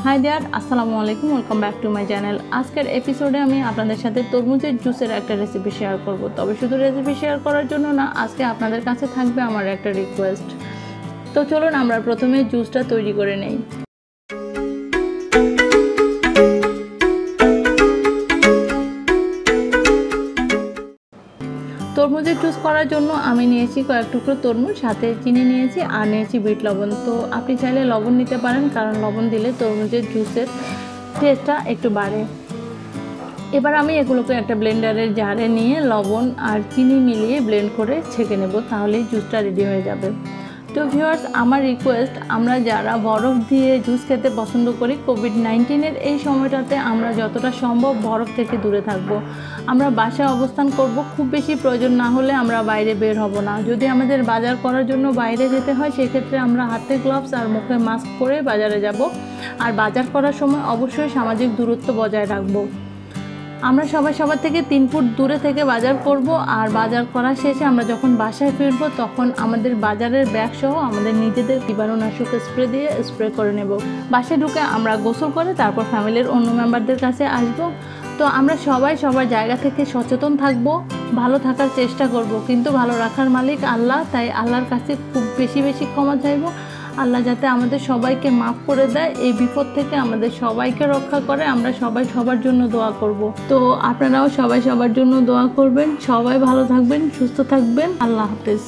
Hi there, আসসালামু আলাইকুম, welcome back to my channel. আজকের এপিসোডে আমি আপনাদের সাথে তরমুজের জুসের একটা রেসিপি শেয়ার করব। তবে শুধু রেসিপি শেয়ার করার জন্য না, আজকে আপনাদের কাছে থাকবে আমার একটা রিকোয়েস্ট। তো চলুন আমরা প্রথমে জুসটা তৈরি করে নেই। তরমুজের জুস করার জন্য আমি নিয়েছি কয়েক টুকরো তরমুজ, সাথে চিনি নিয়েছি আর নিয়েছি বিট লবণ। তো আপনি চাইলে লবণ নিতে পারেন, কারণ লবণ দিলে তরমুজের জুসের টেস্টটা একটু বাড়ে। এবার আমি এগুলোকে একটা ব্লেন্ডারের জারে নিয়ে লবণ আর চিনি মিলিয়ে ব্লেন্ড করে ছেঁকে নেব, তাহলেই জুসটা রেডি হয়ে যাবে। তো ভিউয়ার্স, আমার রিকোয়েস্ট, আমরা যারা বরফ দিয়ে জুস খেতে পছন্দ করি, কোভিড-19-এর এই সময়টাতে আমরা যতটা সম্ভব বরফ থেকে দূরে থাকব। আমরা বাসায় অবস্থান করব, খুব বেশি প্রয়োজন না হলে আমরা বাইরে বের হব না। যদি আমাদের বাজার করার জন্য বাইরে যেতে হয়, সেক্ষেত্রে আমরা হাতে গ্লাভস আর মুখে মাস্ক পরে বাজারে যাব। আর বাজার করার সময় অবশ্যই সামাজিক দূরত্ব বজায় রাখব। আমরা সবার থেকে 3 ফুট দূরে থেকে বাজার করব। আর বাজার করা শেষে আমরা যখন বাসায় ফিরব, তখন আমাদের বাজারের ব্যাগ সহ আমাদের নিজেদের জীবাণুনাশক স্প্রে দিয়ে স্প্রে করে নেব। বাসায় ঢুকে আমরা গোসল করে তারপর ফ্যামিলির অন্য মেম্বারদের কাছে আসব। তো আমরা সবাই সবার জায়গা থেকে সচেতন থাকব, ভালো থাকার চেষ্টা করব, কিন্তু ভালো রাখার মালিক আল্লাহ। তাই আল্লাহর কাছে খুব বেশি ক্ষমা চাইব। আল্লাহ যাতে আমাদের সবাইকে মাফ করে দেয়, এই বিপদ থেকে আমাদের সবাইকে রক্ষা করে। আমরা সবাই সবার জন্য দোয়া করব। তো আপনারাও সবাই সবার জন্য দোয়া করবেন। সবাই ভালো থাকবেন, সুস্থ থাকবেন। আল্লাহ হাফেজ।